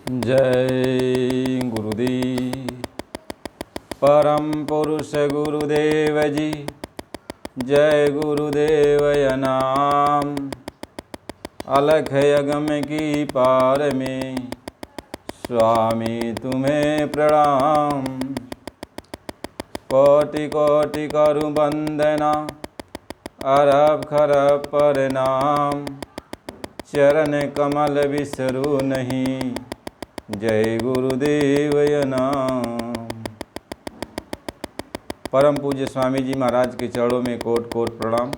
जय गुरुदेव। परम पुरुष गुरुदेव जी, जय गुरुदेव नाम। अलख अगम की पार में स्वामी तुम्हें प्रणाम। कोटि कोटि करु वंदना, अरब खरब प्रणाम। चरण कमल बिसरू नहीं, जय गुरुदेव नाम। परम पूज्य स्वामी जी महाराज के चरणों में कोट कोट प्रणाम।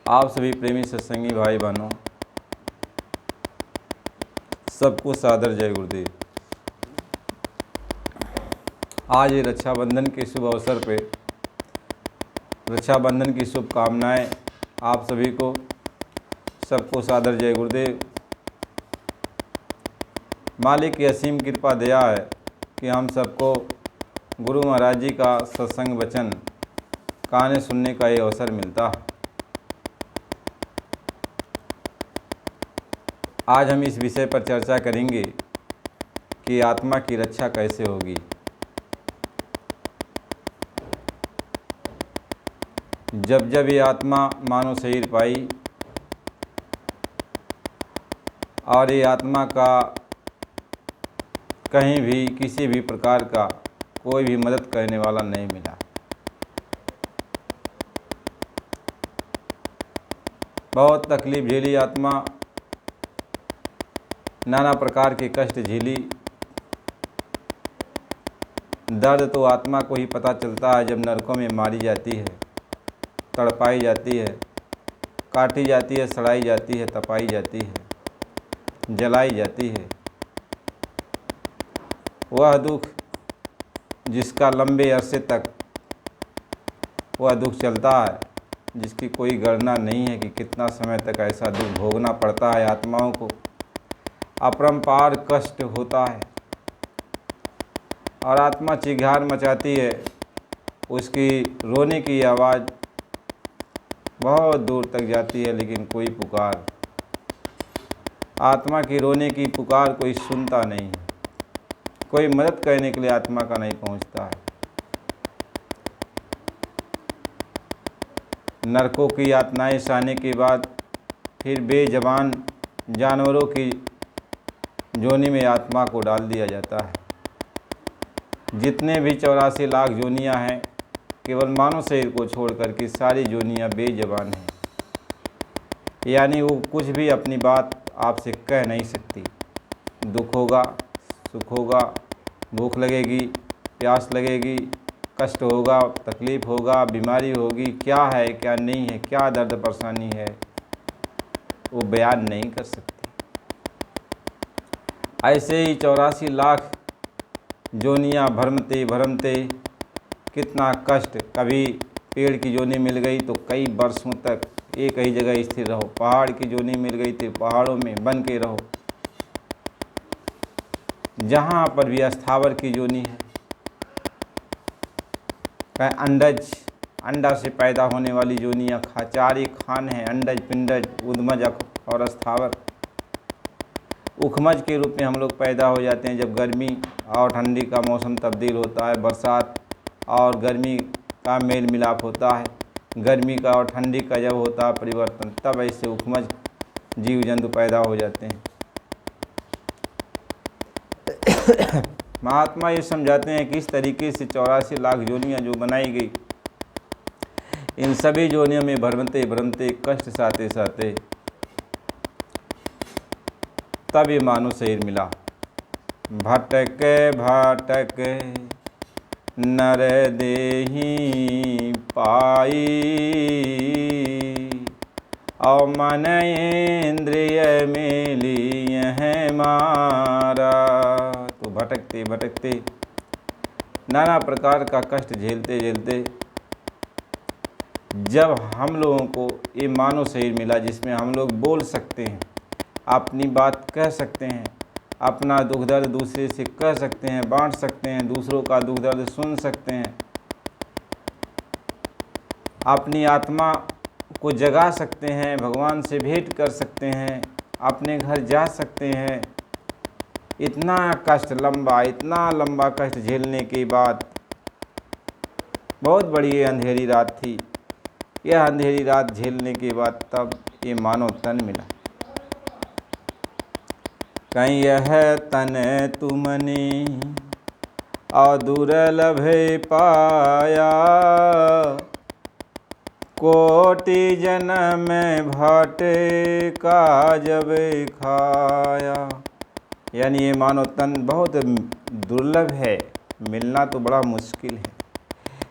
आप सभी प्रेमी सत्संगी भाई बहनों, सबको सादर जय गुरुदेव। आज रक्षाबंधन के शुभ अवसर पे रक्षाबंधन की शुभकामनाएं आप सभी को, सबको सादर जय गुरुदेव। मालिक की असीम कृपा दया है कि हम सबको गुरु महाराज जी का सत्संग वचन गाने सुनने का ये अवसर मिलता है। आज हम इस विषय पर चर्चा करेंगे कि आत्मा की रक्षा कैसे होगी। जब जब ये आत्मा मानव शरीर पाई और ये आत्मा का कहीं भी किसी भी प्रकार का कोई भी मदद करने वाला नहीं मिला। बहुत तकलीफ झेली आत्मा, नाना प्रकार के कष्ट झेली। दर्द तो आत्मा को ही पता चलता है जब नरकों में मारी जाती है, तड़पाई जाती है, काटी जाती है, सड़ाई जाती है, तपाई जाती है, जलाई जाती है। वह दुख जिसका लंबे अरसे तक वह दुख चलता है, जिसकी कोई गणना नहीं है कि कितना समय तक ऐसा दुख भोगना पड़ता है आत्माओं को। अपरंपार कष्ट होता है और आत्मा चिघार मचाती है। उसकी रोने की आवाज़ बहुत दूर तक जाती है, लेकिन कोई पुकार, आत्मा की रोने की पुकार कोई सुनता नहीं है। कोई मदद करने के लिए आत्मा का नहीं पहुंचता है। नरकों की यातनाएं सहने के बाद फिर बेज़बान जानवरों की जोनी में आत्मा को डाल दिया जाता है। जितने भी 84 लाख जोनियां हैं, केवल मानव शरीर को छोड़कर के सारी जोनियां बेज़बान हैं। यानी वो कुछ भी अपनी बात आपसे कह नहीं सकती। दुख होगा, सुख होगा, भूख लगेगी, प्यास लगेगी, कष्ट होगा, तकलीफ़ होगा, बीमारी होगी, क्या है क्या नहीं है, क्या दर्द परेशानी है, वो बयान नहीं कर सकती। ऐसे ही 84 लाख जोनियाँ भरमते भरमते कितना कष्ट। कभी पेड़ की जोनी मिल गई तो कई वर्षों तक एक ही जगह स्थिर रहो। पहाड़ की जोनी मिल गई तो पहाड़ों में बन के रहो। जहाँ पर भी अस्थावर की जोनी है, कहीं अंडज, अंडा से पैदा होने वाली जोनियाँ, चार ही खान हैं, अंडज, पिंडज, उद्मज और अस्थावर। उखमज के रूप में हम लोग पैदा हो जाते हैं जब गर्मी और ठंडी का मौसम तब्दील होता है, बरसात और गर्मी का मेल मिलाप होता है, गर्मी का और ठंडी का जब होता है परिवर्तन, तब ऐसे उखमज जीव जंतु पैदा हो जाते हैं। महात्मा ये समझाते हैं कि इस तरीके से 84 लाख जोनियाँ जो बनाई गई, इन सभी जोनियों में भरमते भरमते कष्ट सहते सहते तब ये मानव शरीर मिला। भटक भटक नर देहि पाई, और मन इंद्रिय मेली है मारा। तो भटकते भटकते नाना प्रकार का कष्ट झेलते झेलते जब हम लोगों को ये मानव शरीर मिला, जिसमें हम लोग बोल सकते हैं, अपनी बात कह सकते हैं, अपना दुख दर्द दूसरे से कह सकते हैं, बांट सकते हैं, दूसरों का दुख दर्द सुन सकते हैं, अपनी आत्मा को जगा सकते हैं, भगवान से भेंट कर सकते हैं, अपने घर जा सकते हैं, इतना इतना लंबा कष्ट झेलने के बाद, बहुत बड़ी ये अंधेरी रात थी, यह अंधेरी रात झेलने के बाद तब ये मानव तन मिला। कहीं यह तन तुमने और दुर्लभ पाया, कोटि जन्म भटे का जब खाया। यानी ये मानव तन बहुत दुर्लभ है, मिलना तो बड़ा मुश्किल है,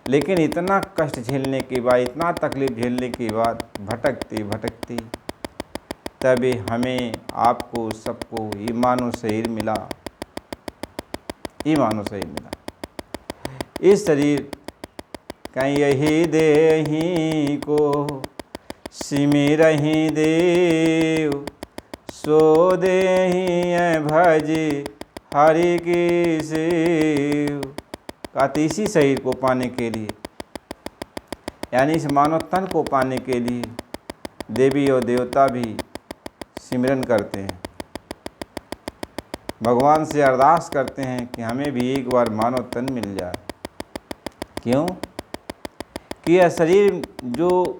लेकिन इतना कष्ट झेलने के बाद, इतना तकलीफ़ झेलने के बाद भटकती तभी हमें, आपको, सबको ये मानव शरीर मिला। इस शरीर कहीं यही देही को सिमिरहि देव, सो देहि भज हरि की सेव। कहते इसी शरीर को पाने के लिए, यानी इस मानव तन को पाने के लिए देवी और देवता भी सिमरन करते हैं, भगवान से अरदास करते हैं कि हमें भी एक बार मानव तन मिल जाए। क्यों? कि यह शरीर जो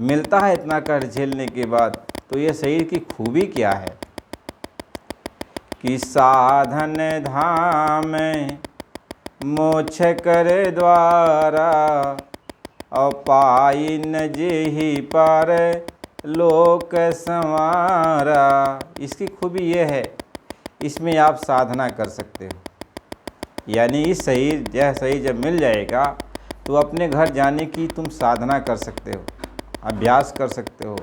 मिलता है इतना कष्ट झेलने के बाद, तो यह शरीर की खूबी क्या है कि साधन धाम मोक्ष कर द्वारा, और पाई न जेहि पार लोक संवारा। इसकी खूबी यह है, इसमें आप साधना कर सकते हो, यानी इस शरीर, यह शरीर जब मिल जाएगा तो अपने घर जाने की तुम साधना कर सकते हो, अभ्यास कर सकते हो।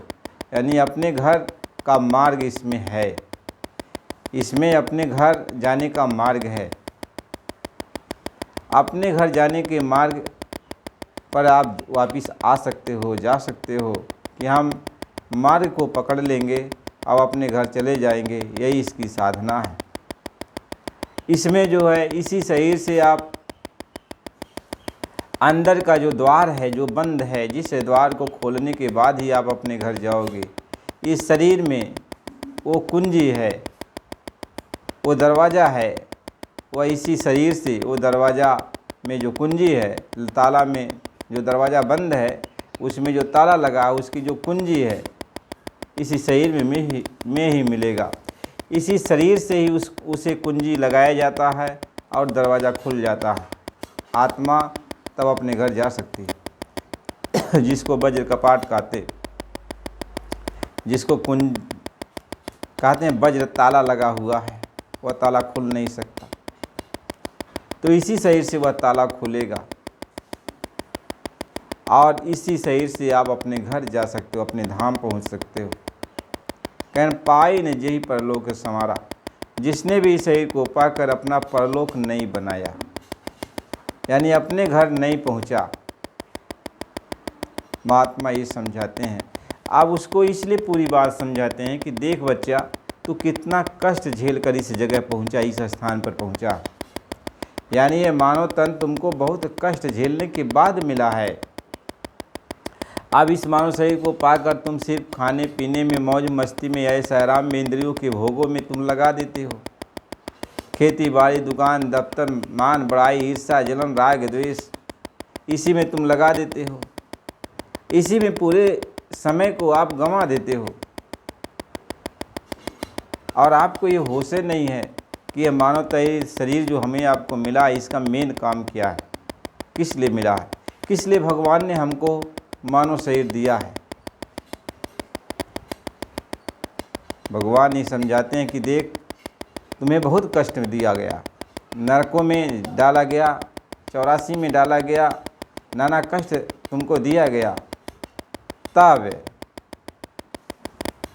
यानी अपने घर का मार्ग इसमें है, इसमें अपने घर जाने का मार्ग है। अपने घर जाने के मार्ग पर आप वापस आ सकते हो, जा सकते हो कि हम मार्ग को पकड़ लेंगे अब अपने घर चले जाएंगे, यही इसकी साधना है। इसमें जो है, इसी शरीर से आप अंदर का जो द्वार है, जो बंद है, जिस द्वार को खोलने के बाद ही आप अपने घर जाओगे, इस शरीर में वो कुंजी है, वो दरवाज़ा है, वह इसी शरीर से, वो दरवाज़ा में जो कुंजी है, ताला में जो दरवाज़ा बंद है उसमें जो ताला लगा है, उसकी जो कुंजी है इसी शरीर में ही मिलेगा। इसी शरीर से ही उसे कुंजी लगाया जाता है और दरवाज़ा खुल जाता है। आत्मा तब अपने घर जा सकती है। जिसको वज्र कपाट कहते, जिसको कुंज कहते हैं, वज्र ताला लगा हुआ है, वह ताला खुल नहीं सकता, तो इसी शरीर से वह ताला खुलेगा और इसी शरीर से आप अपने घर जा सकते हो, अपने धाम पहुंच सकते हो। कहन पाई न जेहि परलोक संवारा, जिसने भी इस शरीर को पाकर अपना परलोक नहीं बनाया, यानी अपने घर नहीं पहुंचा, महात्मा ये समझाते हैं। आप उसको इसलिए पूरी बात समझाते हैं कि देख बच्चा, तू कितना कष्ट झेल कर इस जगह पहुंचा, इस स्थान पर पहुंचा। यानी ये मानव तन तुमको बहुत कष्ट झेलने के बाद मिला है। अब इस मानव शरीर को पाकर तुम सिर्फ खाने पीने में, मौज मस्ती में, ऐश आराम में, इंद्रियों के भोगों में तुम लगा देते हो। खेती बाड़ी, दुकान, दफ्तर, मान बड़ाई, ईर्ष्या, जलन, राग, द्वेष, इसी में तुम लगा देते हो। इसी में पूरे समय को आप गंवा देते हो और आपको ये होश नहीं है कि यह मानव शरीर जो हमें आपको मिला है, इसका मेन काम क्या है, किस लिए मिला है, किस लिए भगवान ने हमको मानव शरीर दिया है। भगवान ये समझाते हैं कि देख, तुम्हें बहुत कष्ट दिया गया, नरकों में डाला गया, 84 में डाला गया, नाना कष्ट तुमको दिया गया। तब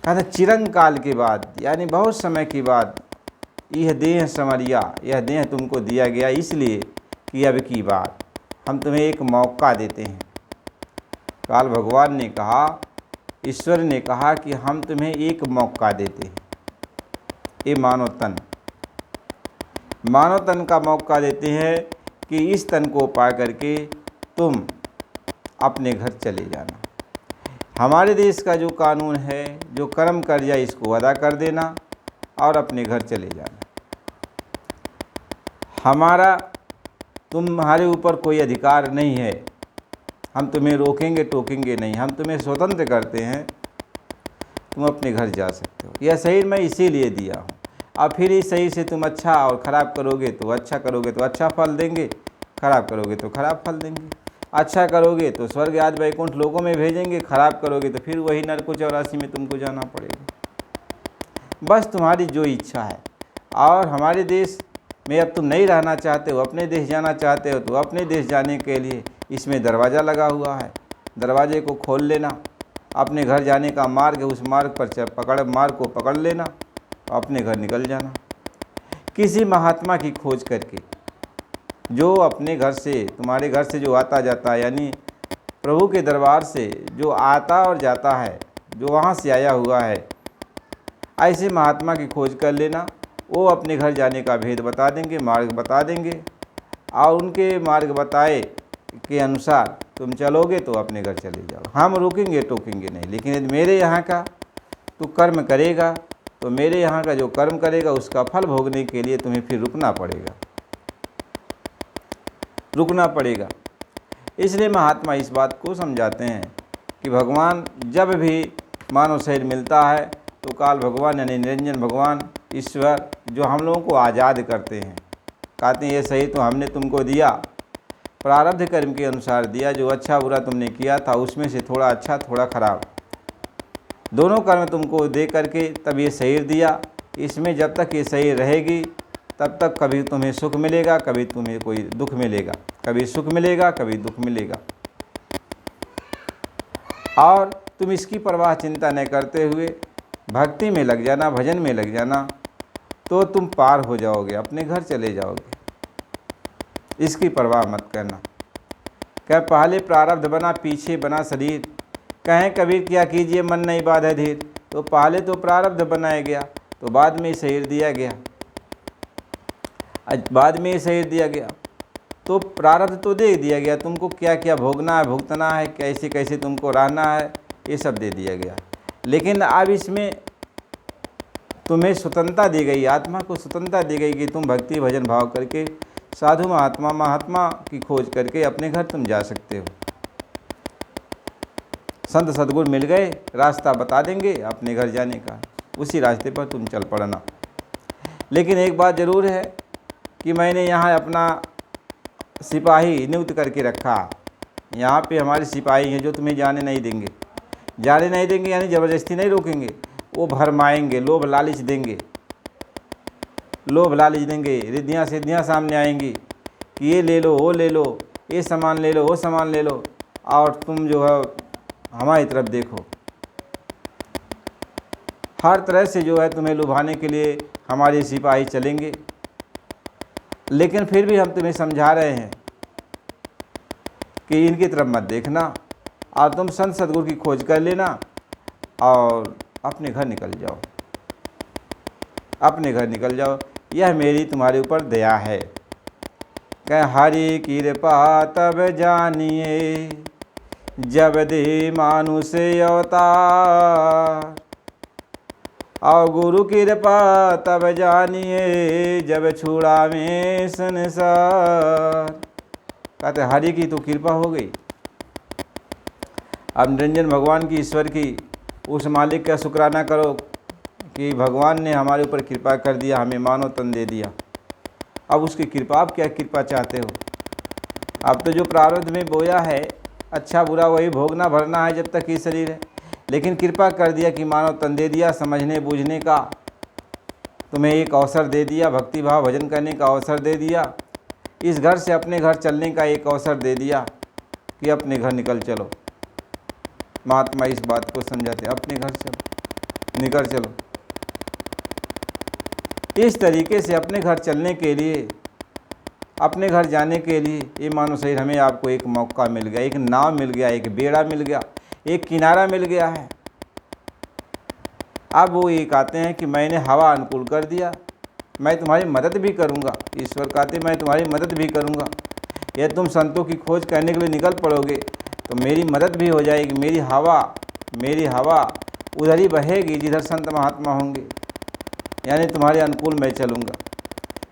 कहते चिरंकाल के बाद, यानी बहुत समय के बाद, यह देह समरिया, यह देह तुमको दिया गया इसलिए कि अब की बात हम तुम्हें एक मौका देते हैं। काल भगवान ने कहा, ईश्वर ने कहा कि हम तुम्हें एक मौका देते हैं। ये मानव तन का मौका देते हैं कि इस तन को पा करके तुम अपने घर चले जाना। हमारे देश का जो कानून है, जो कर्म कर जाए इसको अदा कर देना और अपने घर चले जाना। तुम्हारे ऊपर कोई अधिकार नहीं है, हम तुम्हें रोकेंगे टोकेंगे नहीं, हम तुम्हें स्वतंत्र करते हैं, तुम अपने घर जा सकते हो। यह शरीर मैं इसीलिए दिया हूँ। अब फिर इस शरीर से तुम अच्छा और ख़राब करोगे तो अच्छा करोगे तो अच्छा फल देंगे, खराब करोगे तो खराब फल देंगे। अच्छा करोगे तो स्वर्ग आदि वैकुंठ लोकों में भेजेंगे, खराब करोगे तो फिर वही नरक 84 में तुमको जाना पड़ेगा। बस तुम्हारी जो इच्छा है। और हमारे देश में अब तुम नहीं रहना चाहते हो, अपने देश जाना चाहते हो, तो अपने देश जाने के लिए इसमें दरवाज़ा लगा हुआ है, दरवाजे को खोल लेना। अपने घर जाने का मार्ग है, उस मार्ग पर मार्ग को पकड़ लेना, अपने घर निकल जाना। किसी महात्मा की खोज करके, जो अपने घर से, तुम्हारे घर से जो आता जाता है, यानी प्रभु के दरबार से जो आता और जाता है, जो वहाँ से आया हुआ है, ऐसे महात्मा की खोज कर लेना। वो अपने घर जाने का भेद बता देंगे, मार्ग बता देंगे, और उनके मार्ग बताए के अनुसार तुम चलोगे तो अपने घर चले जाओ। हम रोकेंगे टोकेंगे नहीं। लेकिन यदि मेरे यहाँ का तू कर्म करेगा तो मेरे यहाँ का जो कर्म करेगा उसका फल भोगने के लिए तुम्हें फिर रुकना पड़ेगा। इसलिए महात्मा इस बात को समझाते हैं कि भगवान जब भी मानव शरीर मिलता है तो काल भगवान यानी निरंजन भगवान ईश्वर जो हम लोगों को आज़ाद करते हैं, कहते हैं ये शरीर तो हमने तुमको दिया, प्रारब्ध कर्म के अनुसार दिया, जो अच्छा बुरा तुमने किया था उसमें से थोड़ा अच्छा थोड़ा खराब दोनों कर्म तुमको दे करके तब ये शरीर दिया। इसमें जब तक ये शरीर रहेगी तब तक कभी तुम्हें सुख मिलेगा, कभी तुम्हें कोई दुख मिलेगा, कभी सुख मिलेगा, कभी दुख मिलेगा। और तुम इसकी परवाह चिंता न करते हुए भक्ति में लग जाना, भजन में लग जाना, तो तुम पार हो जाओगे, अपने घर चले जाओगे। इसकी परवाह मत करना। क्या पहले प्रारब्ध बना, पीछे बना शरीर। कहें कबीर क्या कीजिए मन नहीं बाधे धीर। तो पहले तो प्रारब्ध बनाया गया, तो बाद में शरीर दिया गया। बाद में शरीर दिया गया तो प्रारब्ध तो दे दिया गया, तुमको क्या क्या भोगना है, भुगतना है, कैसे कैसे तुमको रहना है, ये सब दे दिया गया। लेकिन अब इसमें तुम्हें स्वतंत्रता दी गई, आत्मा को स्वतंत्रता दी गई कि तुम भक्ति भजन भाव करके साधु महात्मा की खोज करके अपने घर तुम जा सकते हो। संत सद्गुरु मिल गए, रास्ता बता देंगे अपने घर जाने का, उसी रास्ते पर तुम चल पड़ना। लेकिन एक बात ज़रूर है कि मैंने यहाँ अपना सिपाही नियुक्त करके रखा। यहाँ पे हमारे सिपाही हैं जो तुम्हें जाने नहीं देंगे यानी ज़बरदस्ती नहीं रोकेंगे, वो भरमाएंगे, लोभ लालच देंगे, रिद्धियाँ सिद्धियाँ सामने आएंगी कि ये ले लो, वो ले लो, ये सामान ले लो, वो सामान ले लो, और तुम जो है हमारी तरफ देखो। हर तरह से जो है तुम्हें लुभाने के लिए हमारे सिपाही चलेंगे। लेकिन फिर भी हम तुम्हें समझा रहे हैं कि इनकी तरफ मत देखना, और तुम संत सद्गुरु की खोज कर लेना और अपने घर निकल जाओ। यह मेरी तुम्हारे ऊपर दया है। कह हरि कृपा तब जानिए जब दे मानुष अवतार, और गुरु कृपा तब जानिए जब छुड़ावे संसार। कहते हरि की तो कृपा हो गई। अब निरंजन भगवान की, ईश्वर की, उस मालिक का शुक्राना करो कि भगवान ने हमारे ऊपर कृपा कर दिया, हमें मानव तन दे दिया। अब उसकी कृपा, आप क्या कृपा चाहते हो? अब तो जो प्रारब्ध में बोया है अच्छा बुरा वही भोगना भरना है जब तक ये शरीर है। लेकिन कृपा कर दिया कि मानव तन दे दिया, समझने बूझने का तुम्हें एक अवसर दे दिया, भक्ति भाव भजन करने का अवसर दे दिया, इस घर से अपने घर चलने का एक अवसर दे दिया कि अपने घर निकल चलो। महात्मा इस बात को समझाते, अपने घर चलो, निकल चलो। इस तरीके से अपने घर चलने के लिए, अपने घर जाने के लिए ये मानो शरीर हमें आपको एक मौका मिल गया, एक नाव मिल गया, एक बेड़ा मिल गया, एक किनारा मिल गया है। अब वो ये कहते हैं कि मैंने हवा अनुकूल कर दिया, मैं तुम्हारी मदद भी करूंगा। ईश्वर कहते मैं तुम्हारी मदद भी करूंगा। यदि तुम संतों की खोज करने के लिए निकल पड़ोगे तो मेरी मदद भी हो जाएगी। मेरी हवा उधर ही बहेगी जिधर संत महात्मा होंगे, यानी तुम्हारे अनुकूल मैं चलूँगा।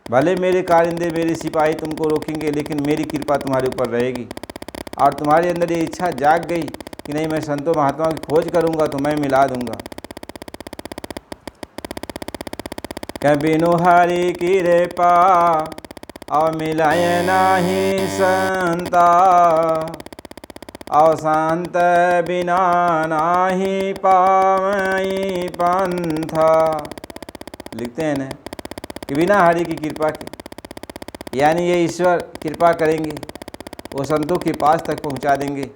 भले मेरे कारिंदे मेरे सिपाही तुमको रोकेंगे, लेकिन मेरी कृपा तुम्हारे ऊपर रहेगी। और तुम्हारे अंदर ये इच्छा जाग गई कि नहीं, मैं संतों महात्माओं की खोज करूँगा तो मैं मिला दूँगा। क्या बिनु हरि कृपा और मिलाए नाही संता, और संत बिना नाही पावई पंथा। लिखते हैं ना कि बिना हरि की कृपा के, यानी ये ईश्वर कृपा करेंगे, वो संतों के पास तक पहुंचा देंगे।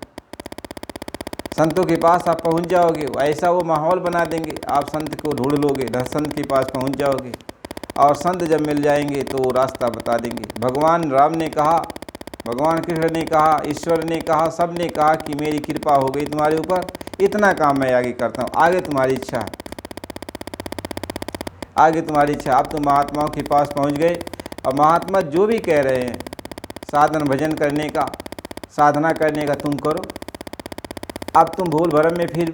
संतों के पास आप पहुंच जाओगे, ऐसा वो माहौल बना देंगे, आप संत को ढूंढ लोगे, संत के पास पहुंच जाओगे, और संत जब मिल जाएंगे तो वो रास्ता बता देंगे। भगवान राम ने कहा, भगवान कृष्ण ने कहा, ईश्वर ने कहा, सब ने कहा कि मेरी कृपा हो गई तुम्हारे ऊपर, इतना काम मैं आगे करता हूँ, आगे तुम्हारी इच्छा है, आगे तुम्हारी इच्छा। अब तुम महात्माओं के पास पहुँच गए, और महात्मा जो भी कह रहे हैं साधन भजन करने का, साधना करने का, तुम करो। अब तुम भूल भरम में फिर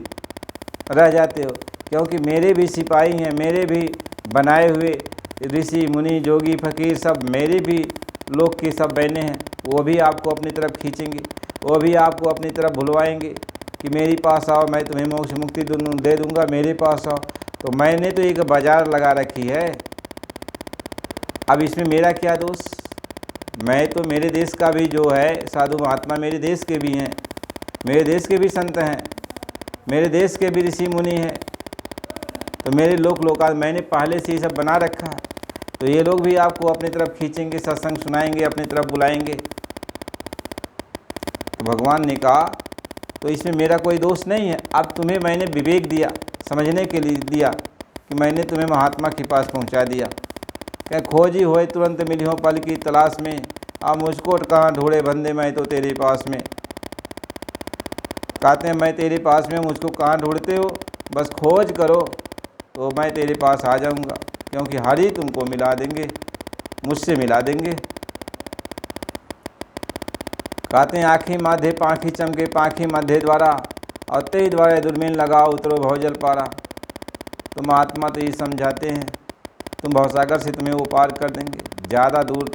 रह जाते हो, क्योंकि मेरे भी सिपाही हैं, मेरे भी बनाए हुए ऋषि मुनि जोगी फकीर सब मेरे भी लोग के सब बहने हैं, वो भी आपको अपनी तरफ खींचेंगे, वो भी आपको अपनी तरफ भुलवाएंगे कि मेरे पास आओ, मैं तुम्हें मोक्ष मुक्ति दे दूँगा, मेरे पास आओ। तो मैंने तो एक बाजार लगा रखी है, अब इसमें मेरा क्या दोष? मैं तो मेरे देश का भी जो है साधु महात्मा मेरे देश के भी हैं, मेरे देश के भी संत हैं, मेरे देश के भी ऋषि मुनि हैं, तो मेरे लोका मैंने पहले से ये सब बना रखा है, तो ये लोग भी आपको अपनी तरफ खींचेंगे, सत्संग सुनाएंगे, अपनी तरफ बुलाएंगे। तो भगवान ने कहा तो इसमें मेरा कोई दोष नहीं है। अब तुम्हें मैंने विवेक दिया, समझने के लिए दिया कि मैंने तुम्हें महात्मा के पास पहुंचा दिया। क्या खोजी होए तुरंत मिली हो पल की तलाश में, अब मुझको कहाँ ढूंढे बंदे, मैं तो तेरे पास में। कहते हैं मैं तेरे पास में, मुझको कहाँ ढूंढते हो, बस खोज करो तो मैं तेरे पास आ जाऊंगा, क्योंकि हरि तुमको मिला देंगे, मुझसे मिला देंगे। कहते हैं आँखी माधे पाँखी चमके, पाँखी मध्य द्वारा, और तेई द्वारा दुर्मिन लगाओ उतरो भवजल पारा। तो महात्मा तो ये समझाते हैं तुम भवसागर से तुम्हें वो पार कर देंगे, ज़्यादा दूर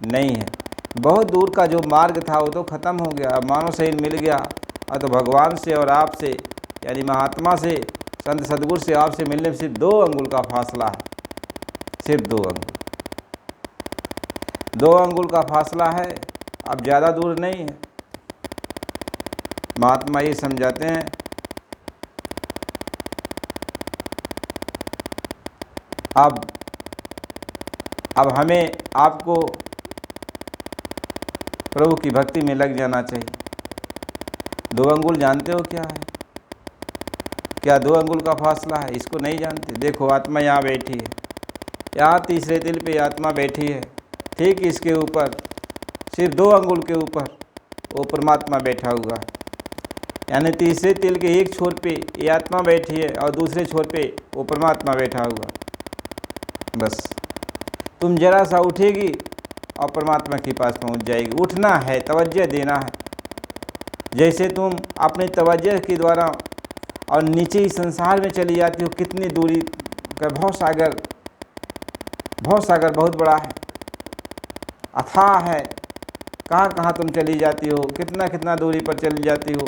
नहीं है। बहुत दूर का जो मार्ग था वो तो ख़त्म हो गया, अब मानव शरीर मिल गया। और तो भगवान से और आपसे, यानी महात्मा से, संत सदगुरु से आपसे मिलने में सिर्फ 2 अंगुल का फासला है, सिर्फ 2 अंगुल, 2 अंगुल का फासला है, अब ज़्यादा दूर नहीं है। महात्मा ये समझाते हैं अब हमें आपको प्रभु की भक्ति में लग जाना चाहिए। 2 अंगुल जानते हो क्या है? क्या 2 अंगुल का फासला है? इसको नहीं जानते? देखो आत्मा यहाँ बैठी है, यहाँ तीसरे तिल पे आत्मा बैठी है, ठीक इसके ऊपर सिर्फ 2 अंगुल के ऊपर वो परमात्मा बैठा हुआ है। यानी तीसरे तिल के एक छोर पे ये आत्मा बैठी है और दूसरे छोर पे वो परमात्मा बैठा हुआ। बस तुम जरा सा उठेगी और परमात्मा के पास पहुंच जाएगी। उठना है, तवज्जो देना है। जैसे तुम अपने तवज्जो के द्वारा और नीचे ही संसार में चली जाती हो, कितनी दूरी का भवसागर बहुत बड़ा है, अथाह है, कहाँ कहाँ तुम चली जाती हो, कितना दूरी पर चली जाती हो,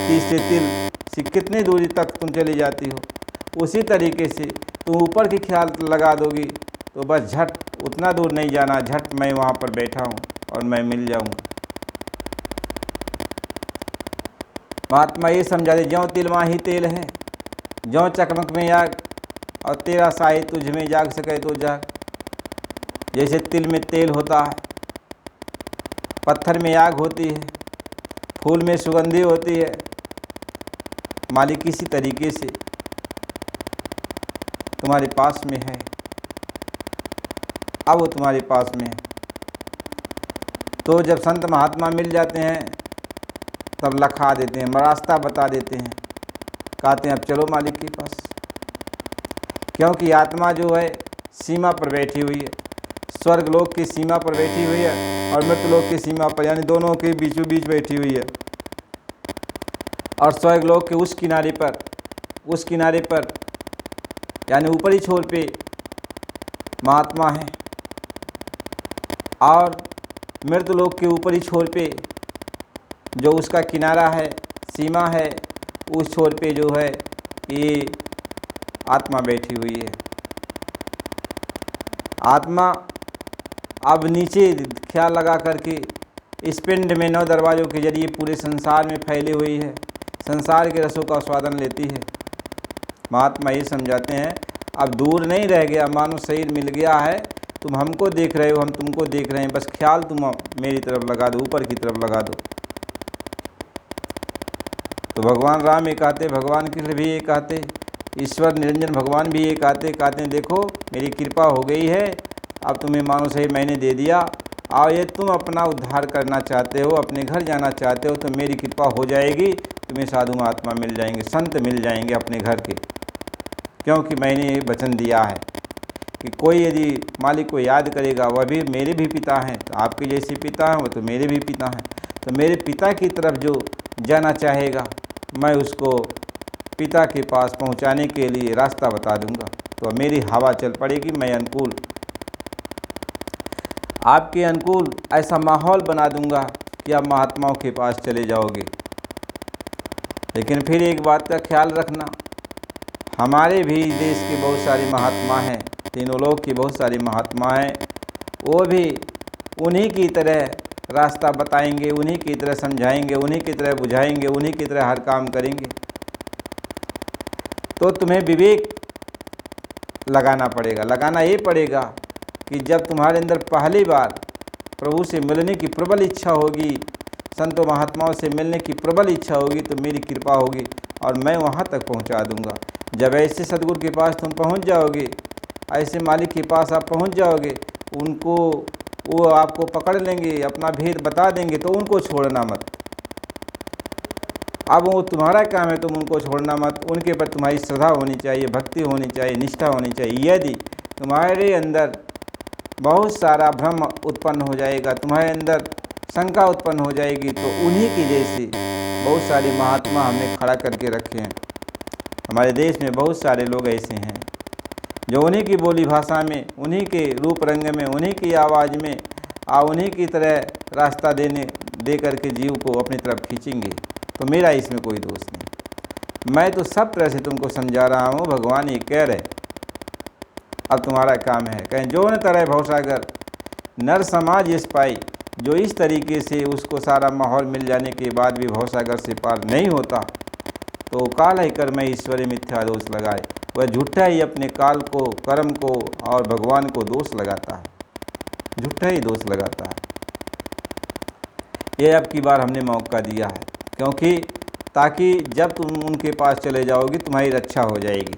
तीसरे तिल से कितनी दूरी तक तुम चली जाती हो। उसी तरीके से तुम ऊपर की ख्याल लगा दोगी तो बस झट, उतना दूर नहीं जाना, झट मैं वहाँ पर बैठा हूँ और मैं मिल जाऊँगा। महात्मा ये समझा दे, ज्यों तिल माही तेल है, ज्यों चकमक में आग, और तेरा साही तुझ में जाग सके तो जाग। जैसे तिल में तेल होता है, पत्थर में आग होती है, फूल में सुगंधी होती है, मालिक इसी तरीके से तुम्हारे पास में है। अब वो तुम्हारे पास में है, तो जब संत महात्मा मिल जाते हैं तब लखा देते हैं, रास्ता बता देते हैं, कहते हैं अब चलो मालिक के पास। क्योंकि आत्मा जो है सीमा पर बैठी हुई है, स्वर्ग लोक की सीमा पर बैठी हुई है और मृत्यु लोक की सीमा पर, यानी दोनों के बीचों बीच बैठी हुई है। और स्वर्ग लोक के उस किनारे पर यानी ऊपरी छोर पे महात्मा है और मृतलोक के ऊपरी छोर पे जो उसका किनारा है, सीमा है, उस छोर पे जो है ये आत्मा बैठी हुई है। आत्मा अब नीचे ख्याल लगा करके इस पिंड में 9 दरवाज़ों के जरिए पूरे संसार में फैली हुई है, संसार के रसों का स्वादन लेती है। महात्मा ये समझाते हैं अब दूर नहीं रह गया, मानो शरीर मिल गया है, तुम हमको देख रहे हो, हम तुमको देख रहे हैं, बस ख्याल तुम मेरी तरफ लगा दो, ऊपर की तरफ लगा दो। तो भगवान राम ये कहते, भगवान कृष्ण भी ये कहते, ईश्वर निरंजन भगवान भी ये कहते देखो मेरी कृपा हो गई है, अब तुम्हें मानो शरीर मैंने दे दिया, और ये तुम अपना उद्धार करना चाहते हो, अपने घर जाना चाहते हो, तो मेरी कृपा हो जाएगी, तुम्हें साधु महात्मा मिल जाएंगे, संत मिल जाएंगे अपने घर के, क्योंकि मैंने ये वचन दिया है कि कोई यदि मालिक को याद करेगा, वह भी मेरे भी पिता हैं, तो आपके जैसे पिता हैं, वो तो मेरे भी पिता हैं, तो मेरे पिता की तरफ जो जाना चाहेगा मैं उसको पिता के पास पहुंचाने के लिए रास्ता बता दूंगा। तो मेरी हवा चल पड़ेगी, मैं अनुकूल आपके अनुकूल ऐसा माहौल बना दूंगा कि आप महात्माओं के पास चले जाओगे। लेकिन फिर एक बात का ख्याल रखना, हमारे भी देश के बहुत सारे महात्मा हैं, तीनों लोग के बहुत सारे महात्मा हैं, वो भी उन्हीं की तरह रास्ता बताएंगे, उन्हीं की तरह समझाएंगे, उन्हीं की तरह बुझाएंगे, उन्हीं की तरह हर काम करेंगे। तो तुम्हें विवेक लगाना पड़ेगा, लगाना ये पड़ेगा कि जब तुम्हारे अंदर पहली बार प्रभु से मिलने की प्रबल इच्छा होगी, संतों महात्माओं से मिलने की प्रबल इच्छा होगी, तो मेरी कृपा होगी और मैं वहाँ तक पहुँचा दूँगा। जब ऐसे सद्गुरु के पास तुम पहुँच जाओगे, ऐसे मालिक के पास आप पहुँच जाओगे, वो आपको पकड़ लेंगे, अपना भेद बता देंगे, तो उनको छोड़ना मत। अब वो तुम्हारा काम है, तुम उनको छोड़ना मत, उनके पर तुम्हारी श्रद्धा होनी चाहिए, भक्ति होनी चाहिए, निष्ठा होनी चाहिए। यदि तुम्हारे अंदर बहुत सारा भ्रम उत्पन्न हो जाएगा, तुम्हारे अंदर शंका उत्पन्न हो जाएगी, तो उन्हीं की जैसे बहुत सारे महात्मा हमने खड़ा करके रखे हैं। हमारे देश में बहुत सारे लोग ऐसे हैं जो उन्हीं की बोली भाषा में, उन्हीं के रूप रंग में, उन्हीं की आवाज़ में और उन्हीं की तरह रास्ता दे करके जीव को अपनी तरफ खींचेंगे। तो मेरा इसमें कोई दोष नहीं, मैं तो सब तरह से तुमको समझा रहा हूँ। भगवान ये कह रहे, अब तुम्हारा काम है। कहें जो न तरह भवसागर नर समाज इस पाई, जो इस तरीके से उसको सारा माहौल मिल जाने के बाद भी भवसागर से पार नहीं होता, तो काल है कर्म ईश्वरी मिथ्या दोष लगाए। वह झूठा ही अपने काल को, कर्म को और भगवान को दोष लगाता है, झूठा ही दोष लगाता है। ये अब की बार हमने मौका दिया है, क्योंकि ताकि जब तुम उनके पास चले जाओगे तुम्हारी रक्षा हो जाएगी।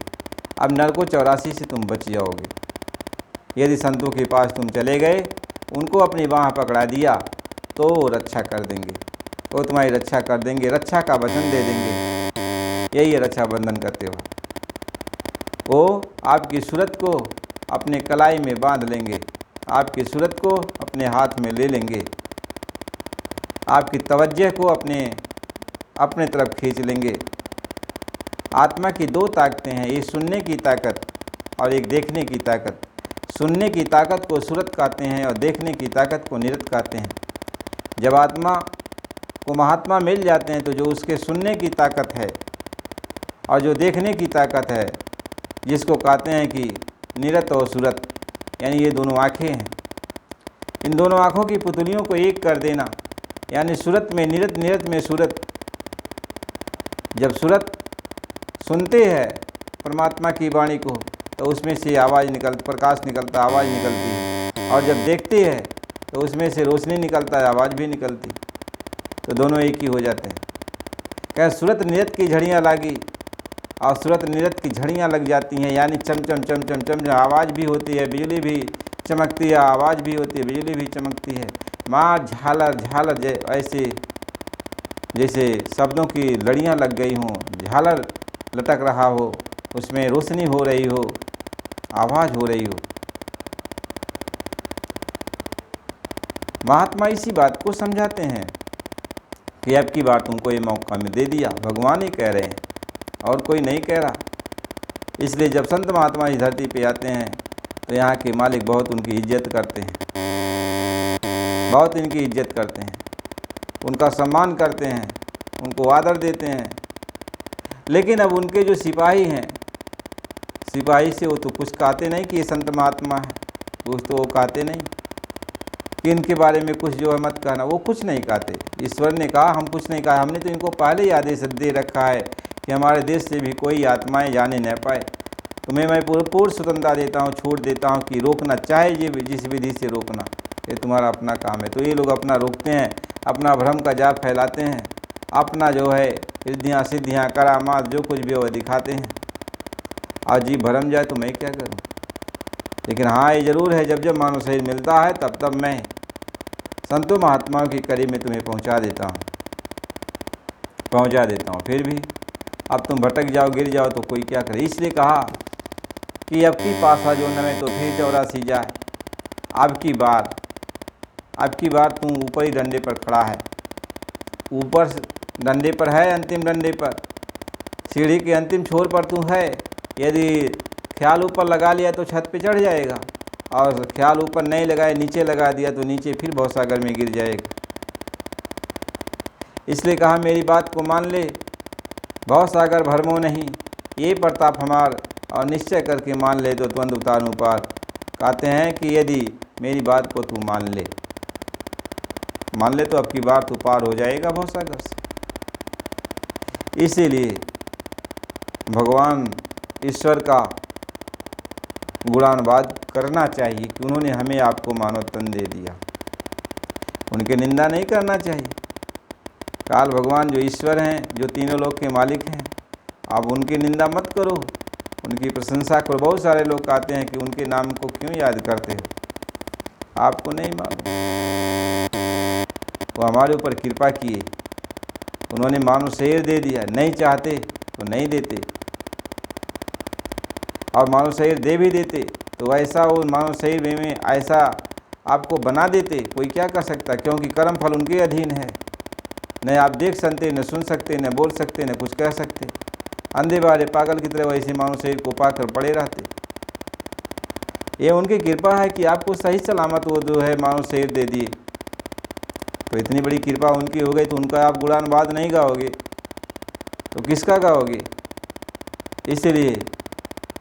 अब नरको 84 से तुम बच जाओगे। यदि संतों के पास तुम चले गए, उनको अपनी बाँह पकड़ा दिया, तो वो रक्षा कर देंगे, वो तुम्हारी रक्षा कर देंगे, रक्षा का वचन दे देंगे। यही है रक्षाबंधन का त्यौहार। वो आपकी सूरत को अपने कलाई में बांध लेंगे, आपकी सूरत को अपने हाथ में ले लेंगे, आपकी तवज्जो को अपने तरफ खींच लेंगे। आत्मा की 2 ताकतें हैं, एक सुनने की ताकत और एक देखने की ताकत। सुनने की ताकत को सूरत कहते हैं और देखने की ताकत को निरत कहते हैं। जब आत्मा को महात्मा मिल जाते हैं, तो जो उसके सुनने की ताकत है और जो देखने की ताकत है, जिसको कहते हैं कि निरत और सूरत, यानी ये दोनों आँखें हैं, इन दोनों आँखों की पुतलियों को एक कर देना, यानी सूरत में निरत, निरत में सूरत। जब सूरत सुनते हैं परमात्मा की वाणी को, तो उसमें से आवाज़ प्रकाश निकलता, आवाज़ निकलती है, और जब देखते हैं तो उसमें से रोशनी निकलता है, आवाज़ भी निकलती, तो दोनों एक ही हो जाते हैं। क्या सूरत निरत की झड़ियाँ लागी और सूरत निरत की झड़ियाँ लग जाती हैं, यानी चमचम चमचम चमचम आवाज़ भी होती है, बिजली भी चमकती है, आवाज़ भी होती है, बिजली भी चमकती है। मार झालर झालर ऐसे जैसे शब्दों की लड़ियाँ लग गई हों, झालर लटक रहा हो, उसमें रोशनी हो रही हो, आवाज़ हो रही हो। महात्मा इसी बात को समझाते हैं कि अब की बार तुमको ये मौका में दे दिया, भगवान ही कह रहे हैं और कोई नहीं कह रहा। इसलिए जब संत महात्मा इस धरती पे आते हैं, तो यहाँ के मालिक बहुत उनकी इज्जत करते हैं। बहुत इनकी इज्जत करते हैं, उनका सम्मान करते हैं, उनको आदर देते हैं। लेकिन अब उनके जो सिपाही हैं, सिपाही से वो तो कुछ कहते नहीं कि ये संत महात्मा है, कुछ तो वो कहते नहीं कि इनके बारे में कुछ जो है मत कहना, वो कुछ नहीं कहते। ईश्वर ने कहा हम कुछ नहीं कहा, हमने तो इनको पहले ही आदेश दे रखा है कि हमारे देश से भी कोई आत्माएं जाने न पाए। तुम्हें मैं पूर्ण स्वतंत्रता देता हूँ, छूट देता हूँ कि रोकना चाहे ये जिस विधि से रोकना, ये तुम्हारा अपना काम है। तो ये लोग अपना रोकते हैं, अपना भ्रम का जाल फैलाते हैं, अपना जो है रिद्धियाँ सिद्धियाँ करामात जो कुछ भी वो दिखाते हैं। आज जी भरम जाए तो मैं क्या करूं। लेकिन हाँ ये ज़रूर है, जब जब मानव शरीर मिलता है तब तब मैं संतों महात्माओं की करीब में तुम्हें पहुंचा देता हूं। फिर भी अब तुम भटक जाओ, गिर जाओ तो कोई क्या करे। इसलिए कहा कि अब की पासा जो न में तो फिर 84 जाए। अब की बार तू ऊपर ही डंडे पर खड़ा है, ऊपर डंडे पर है, अंतिम डंडे पर, सीढ़ी के अंतिम छोर पर तू है। यदि ख्याल ऊपर लगा लिया तो छत पे चढ़ जाएगा, और ख्याल ऊपर नहीं लगाए नीचे लगा दिया तो नीचे फिर भवसागर में गिर जाएगा। इसलिए कहा मेरी बात को मान ले, भवसागर भरमो नहीं, ये प्रताप हमार, और निश्चय करके मान ले तो तुरंत उतारूं पार। कहते हैं कि यदि मेरी बात को तू मान ले तो अब की बार तू पार हो जाएगा भवसागर से। इसीलिए भगवान ईश्वर का गुणानुवाद करना चाहिए कि उन्होंने हमें आपको मानव तन दे दिया, उनकी निंदा नहीं करना चाहिए। काल भगवान जो ईश्वर हैं, जो तीनों लोक के मालिक हैं, आप उनकी निंदा मत करो, उनकी प्रशंसा करो। बहुत सारे लोग कहते हैं कि उनके नाम को क्यों याद करते हो, आपको नहीं मालूम वो हमारे ऊपर कृपा किए, उन्होंने मानव शरीर दे दिया, नहीं चाहते तो नहीं देते, और मानव शरीर दे भी देते तो ऐसा वो मानव शरीर में ऐसा आपको बना देते, कोई क्या कर सकता, क्योंकि कर्म फल उनके अधीन है। न आप देख सकते, न सुन सकते, न बोल सकते, न कुछ कह सकते, अंधे बारे पागल की तरह वैसे मानव शरीर को पाकर पड़े रहते। ये उनकी कृपा है कि आपको सही सलामत वो जो है मानव शरीर दे दिए। तो इतनी बड़ी कृपा उनकी हो गई तो उनका आप गुणानुवाद नहीं गाओगे तो किसका गाओगे। इसलिए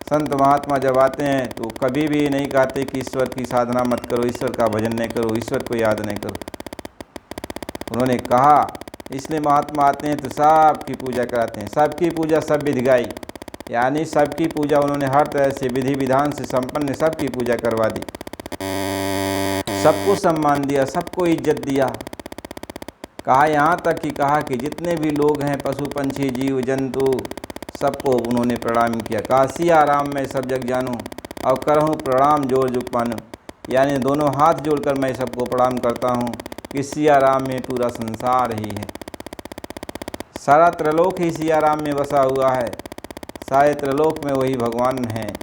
संत महात्मा जब आते हैं तो कभी भी नहीं कहते कि ईश्वर की साधना मत करो, ईश्वर का भजन नहीं करो, ईश्वर को याद नहीं करो। उन्होंने कहा, इसलिए महात्मा आते हैं तो सबकी पूजा कराते हैं, सबकी पूजा सब विधि गाई, यानी सबकी पूजा उन्होंने हर तरह से विधि विधान से संपन्न सबकी पूजा करवा दी, सबको सम्मान दिया, सबको इज्जत दिया। कहा यहाँ तक कि कहा कि जितने भी लोग हैं, पशु पंछी जीव जंतु, सबको उन्होंने प्रणाम किया। कहा सिया राम मैं सब जग जानूँ, और करहूँ प्रणाम जोर जुग पानूँ, यानी दोनों हाथ जोड़कर मैं सबको प्रणाम करता हूँ कि सिया राम में पूरा संसार ही है, सारा त्रिलोक ही सिया राम में बसा हुआ है, सारे त्रिलोक में वही भगवान हैं।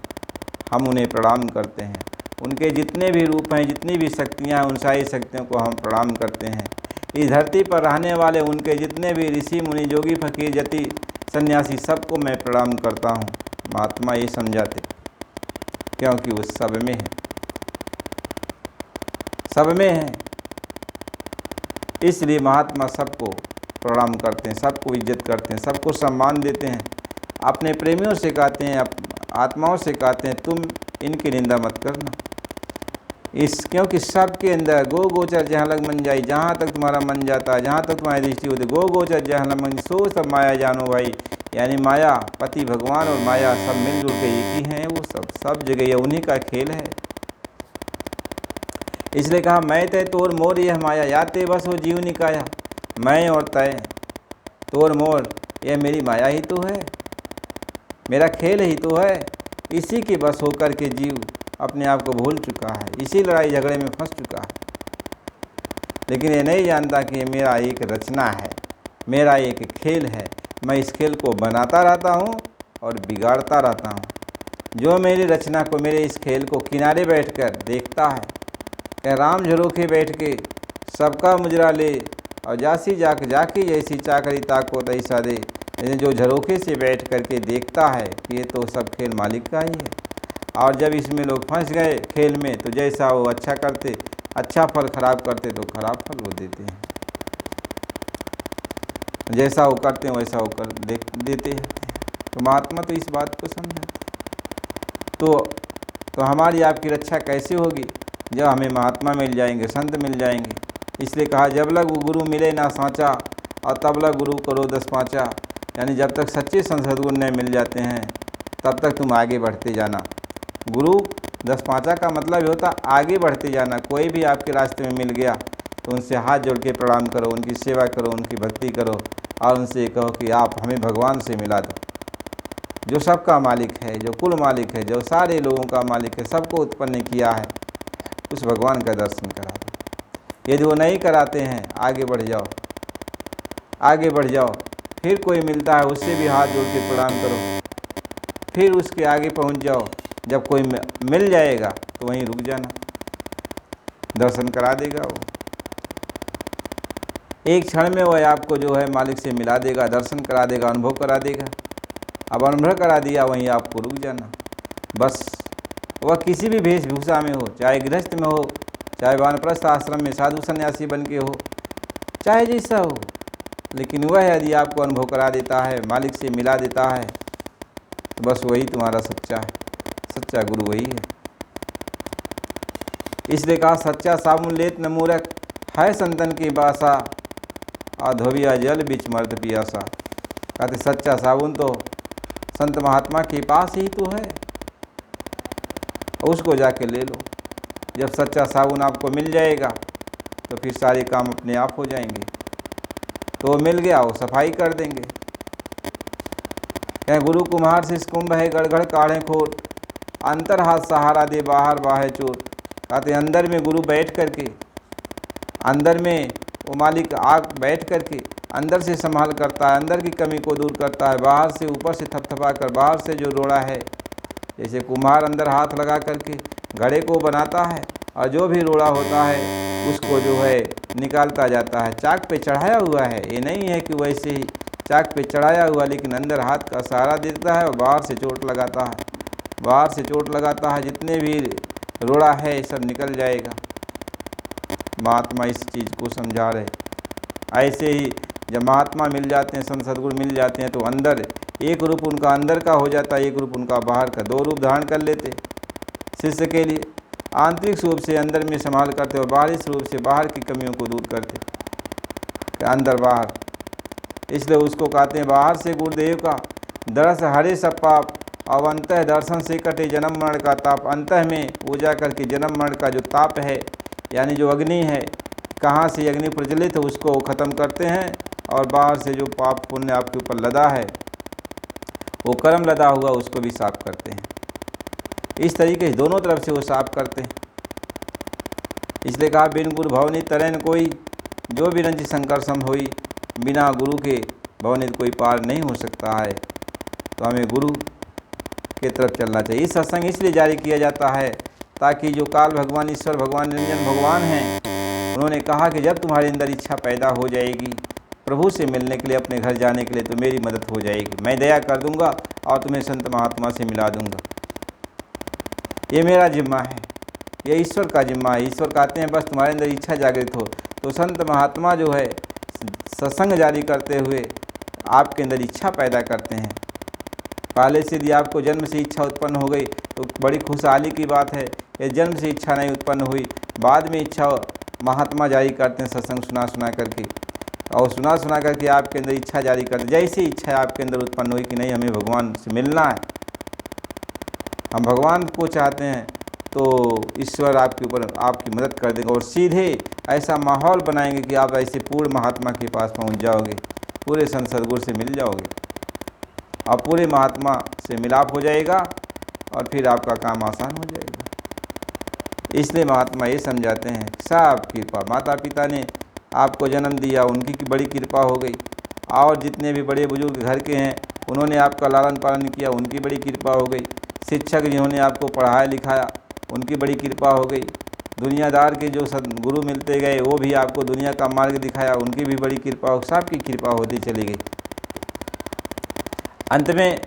हम उन्हें प्रणाम करते हैं, उनके जितने भी रूप हैं, जितनी भी शक्तियाँ हैं, उन सारी शक्तियों को हम प्रणाम करते हैं। इस धरती पर रहने वाले उनके जितने भी ऋषि मुनि जोगी फकीर जति सन्यासी, सबको मैं प्रणाम करता हूँ। महात्मा ये समझाते, क्योंकि वो सब में है, सब में है, इसलिए महात्मा सबको प्रणाम करते हैं, सबको इज्जत करते हैं, सबको सम्मान देते हैं। अपने प्रेमियों से कहते हैं, आत्माओं से कहते हैं, तुम इनकी निंदा मत करना, क्योंकि सबके अंदर गो गोचर जहाँ लग मन जाई, जहाँ तक तुम्हारा मन जाता है, जहाँ तक तुम्हारी दृष्टि होती, गो गोचर जहाँ लग मन, सो सब माया जानो भाई। यानी माया, पति भगवान और माया सब मिलजुल के एक ही हैं, वो सब जगह ये उन्हीं का खेल है। इसलिए कहा मैं तय तोर मोर यह माया, याते बस हो जीव निकाया। मैं और तय, तोर मोर, यह मेरी माया ही तो है, मेरा खेल ही तो है। इसी के बस होकर के जीव अपने आप को भूल चुका है, इसी लड़ाई झगड़े में फंस चुका है। लेकिन ये नहीं जानता कि ये मेरा एक रचना है, मेरा एक खेल है, मैं इस खेल को बनाता रहता हूँ और बिगाड़ता रहता हूँ। जो मेरी रचना को, मेरे इस खेल को किनारे बैठकर देखता है, कह राम झरोखे बैठ के सबका मुजरा ले, और जासी जाके जैसी चाकरी ताको तैसा दे। लेकिन जो झरोखे से बैठ करके देखता है कि ये तो सब खेल मालिक का ही है, और जब इसमें लोग फंस गए खेल में, तो जैसा वो अच्छा करते अच्छा फल खराब करते तो खराब फल वो देते हैं, जैसा वो करते हैं वैसा वो कर देते हैं। तो महात्मा तो इस बात को समझाते। तो हमारी आपकी रक्षा कैसे होगी? जब हमें महात्मा मिल जाएंगे, संत मिल जाएंगे। इसलिए कहा जब लग वो गुरु मिले ना साँचा, और तब लग गुरु करो 10 पाँचा। यानी जब तक सच्चे सद्गुरु नहीं मिल जाते हैं तब तक तुम आगे बढ़ते जाना। गुरु 10 पाँचा का मतलब ये होता आगे बढ़ते जाना। कोई भी आपके रास्ते में मिल गया तो उनसे हाथ जोड़ के प्रणाम करो, उनकी सेवा करो, उनकी भक्ति करो, और उनसे कहो कि आप हमें भगवान से मिला दो, जो सबका मालिक है, जो कुल मालिक है, जो सारे लोगों का मालिक है, सबको उत्पन्न किया है, उस भगवान का दर्शन करा दो। यदि वो नहीं कराते हैं, आगे बढ़ जाओ, आगे बढ़ जाओ। फिर कोई मिलता है उससे भी हाथ जोड़ के प्रणाम करो, फिर उसके आगे पहुंच जाओ। जब कोई मिल जाएगा तो वहीं रुक जाना, दर्शन करा देगा वो। एक क्षण में वह आपको जो है मालिक से मिला देगा, दर्शन करा देगा, अनुभव करा देगा। अब अनुभव करा दिया, वहीं आपको रुक जाना बस। वह किसी भी वेशभूषा में हो, चाहे गृहस्थ में हो, चाहे वानप्रस्थ आश्रम में साधु सन्यासी बन के हो, चाहे जैसा हो, लेकिन वह यदि आपको अनुभव करा देता है, मालिक से मिला देता है, तो बस वही तुम्हारा सच्चा है, सच्चा गुरु वही है। इसलिए कहा सच्चा साबुन लेत न मूरख, है संतन की बासा, अधोबिया जल बिच मर्द पियासा। कहते सच्चा साबुन तो संत महात्मा के पास ही तो है, उसको जाके ले लो। जब सच्चा साबुन आपको मिल जाएगा तो फिर सारे काम अपने आप हो जाएंगे। तो वो मिल गया, वो सफाई कर देंगे। कहें गुरु कुम्हार से कुंभ है, गड़गड़ काढ़े खोर, अंतर हाथ सहारा दे, बाहर बाहे चोर। कहते अंदर में गुरु बैठ करके, अंदर में वो मालिक आग बैठ करके अंदर से संभाल करता है, अंदर की कमी को दूर करता है, बाहर से ऊपर से थपथपा कर बाहर से जो रोड़ा है, जैसे कुम्हार अंदर हाथ लगा करके घड़े को बनाता है और जो भी रोड़ा होता है उसको जो है निकालता जाता है। चाक पे चढ़ाया हुआ है, ये नहीं है कि वैसे ही चाक पे चढ़ाया हुआ, लेकिन अंदर हाथ का सहारा देता है और बाहर से चोट लगाता है, बाहर से चोट लगाता है, जितने भी रोड़ा है सब निकल जाएगा। महात्मा इस चीज़ को समझा रहे। ऐसे ही जब महात्मा मिल जाते हैं, संत सद्गुरु मिल जाते हैं, तो अंदर एक रूप उनका अंदर का हो जाता है, एक रूप उनका बाहर का, 2 रूप धारण कर लेते शिष्य के लिए। आंतरिक रूप से अंदर में संभाल करते और बाहरी रूप से बाहर की कमियों को दूर करते, अंदर बाहर। इसलिए उसको कहते हैं बाहर से गुरुदेव का दरस हरे सब पाप, अब अंतः दर्शन से कटे जन्म मरण का ताप। अंतः में वो जा करके जन्म मरण का जो ताप है, यानी जो अग्नि है, कहाँ से अग्नि प्रज्वलित है उसको ख़त्म करते हैं, और बाहर से जो पाप पुण्य आपके ऊपर लदा है, वो कर्म लदा हुआ, उसको भी साफ करते हैं। इस तरीके से दोनों तरफ से वो साफ करते हैं। इसलिए कहा बिन गुरु भवनी तरैन कोई, जो भी रंज शंकर सम होई, बिना गुरु के भवनित कोई पार नहीं हो सकता है। तो हमें गुरु के तरफ चलना चाहिए। इस सत्संग इसलिए जारी किया जाता है ताकि जो काल भगवान, ईश्वर भगवान, निरंजन भगवान हैं, उन्होंने कहा कि जब तुम्हारे अंदर इच्छा पैदा हो जाएगी प्रभु से मिलने के लिए, अपने घर जाने के लिए, तो मेरी मदद हो जाएगी। मैं दया कर दूंगा और तुम्हें संत महात्मा से मिला दूंगा। ये मेरा जिम्मा है, ये ईश्वर का जिम्मा है। ईश्वर कहते हैं बस तुम्हारे अंदर इच्छा जागृत हो। तो संत महात्मा जो है सत्संग जारी करते हुए आपके अंदर इच्छा पैदा करते हैं। पहले से यदि आपको जन्म से इच्छा उत्पन्न हो गई तो बड़ी खुशहाली की बात है। ये जन्म से इच्छा नहीं उत्पन्न हुई, बाद में इच्छा महात्मा जारी करते हैं सत्संग सुना करके, और सुना करके आपके अंदर इच्छा जारी करते। जैसी इच्छा आपके अंदर उत्पन्न हुई कि नहीं हमें भगवान से मिलना है, हम भगवान को चाहते हैं, तो ईश्वर आपके ऊपर आपकी मदद कर देंगे और सीधे ऐसा माहौल बनाएंगे कि आप ऐसे पूर्ण महात्मा के पास पहुंच जाओगे, पूरे संत सद्गुरु से मिल जाओगे और पूरे महात्मा से मिलाप हो जाएगा और फिर आपका काम आसान हो जाएगा। इसलिए महात्मा ये समझाते हैं सब कृपा, माता पिता ने आपको जन्म दिया, उनकी बड़ी कृपा हो गई, और जितने भी बड़े बुजुर्ग घर के हैं उन्होंने आपका लालन पालन किया, उनकी बड़ी कृपा हो गई। शिक्षक जिन्होंने आपको पढ़ाया लिखाया, उनकी बड़ी कृपा हो गई। दुनियादार के जो सद्गुरु मिलते गए, वो भी आपको दुनिया का मार्ग दिखाया, उनकी भी बड़ी कृपा हो, सबकी कृपा होती चली गई। अंत में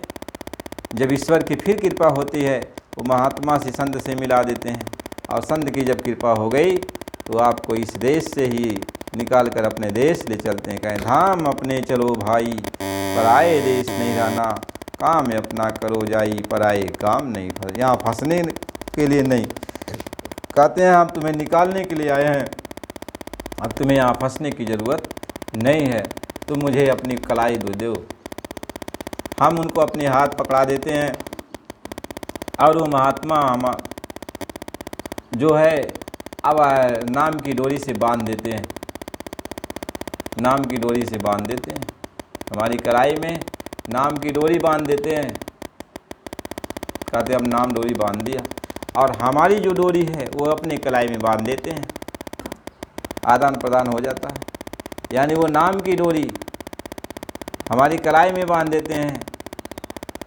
जब ईश्वर की फिर कृपा होती है, वो महात्मा से संत से मिला देते हैं, और संत की जब कृपा हो गई तो आपको इस देश से ही निकाल कर अपने देश ले चलते हैं। कहें धाम अपने चलो भाई, पराए देश नहीं रहना, काम अपना करो जाई, पराए काम नहीं फंस। यहाँ फंसने के लिए नहीं, कहते हैं हम तुम्हें निकालने के लिए आए हैं, अब तुम्हें यहाँ फंसने की ज़रूरत नहीं है, तुम मुझे अपनी कलाई दो। हम उनको अपने हाथ पकड़ा देते हैं और वो महात्मा हम जो है अब नाम की डोरी से बांध देते हैं, नाम की डोरी से बांध देते हैं, हमारी कलाई में नाम की डोरी बांध देते हैं। कहते अब नाम डोरी बांध दिया, और हमारी जो डोरी है वो अपनी कलाई में बांध देते हैं, आदान प्रदान हो जाता है। यानी वो नाम की डोरी हमारी कलाई में बांध देते हैं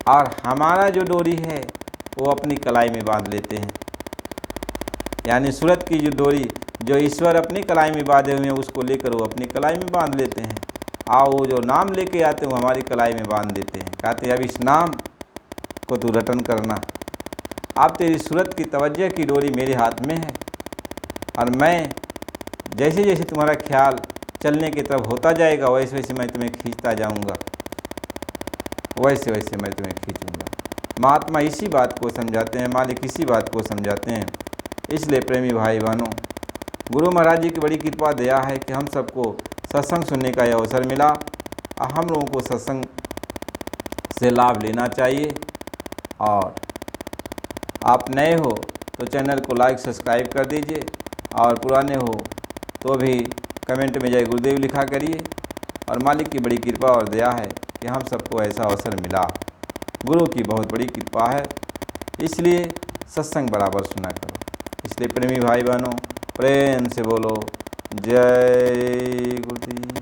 और हमारा जो डोरी है वो अपनी कलाई में बांध लेते हैं। यानी सूरत की जो डोरी जो ईश्वर अपनी कलाई में बांधे हुए हैं उसको लेकर वो अपनी कलाई में बांध लेते हैं, और वो जो नाम लेके आते हैं वो हमारी कलाई में बांध देते हैं। कहते हैं अब इस नाम को तू रटन करना, अब तेरी सूरत की तवज्जो की डोरी मेरे हाथ में है, और मैं जैसे जैसे तुम्हारा ख्याल चलने की तरफ होता जाएगा वैसे वैसे मैं तुम्हें खींचता जाऊंगा, वैसे वैसे मैं तुम्हें खींचूंगा। महात्मा इसी बात को समझाते हैं, मालिक इसी बात को समझाते हैं। इसलिए प्रेमी भाई बहनों, गुरु महाराज जी की बड़ी कृपा दया है कि हम सबको सत्संग सुनने का यह अवसर मिला, और हम लोगों को सत्संग से लाभ लेना चाहिए। और आप नए हो तो चैनल को लाइक सब्सक्राइब कर दीजिए, और पुराने हो तो भी कमेंट में जय गुरुदेव लिखा करिए। और मालिक की बड़ी कृपा और दया है कि हम सबको ऐसा अवसर मिला, गुरु की बहुत बड़ी कृपा है, इसलिए सत्संग बराबर सुना करो। इसलिए प्रेमी भाई बहनों, प्रेम से बोलो जय गुरुदेव।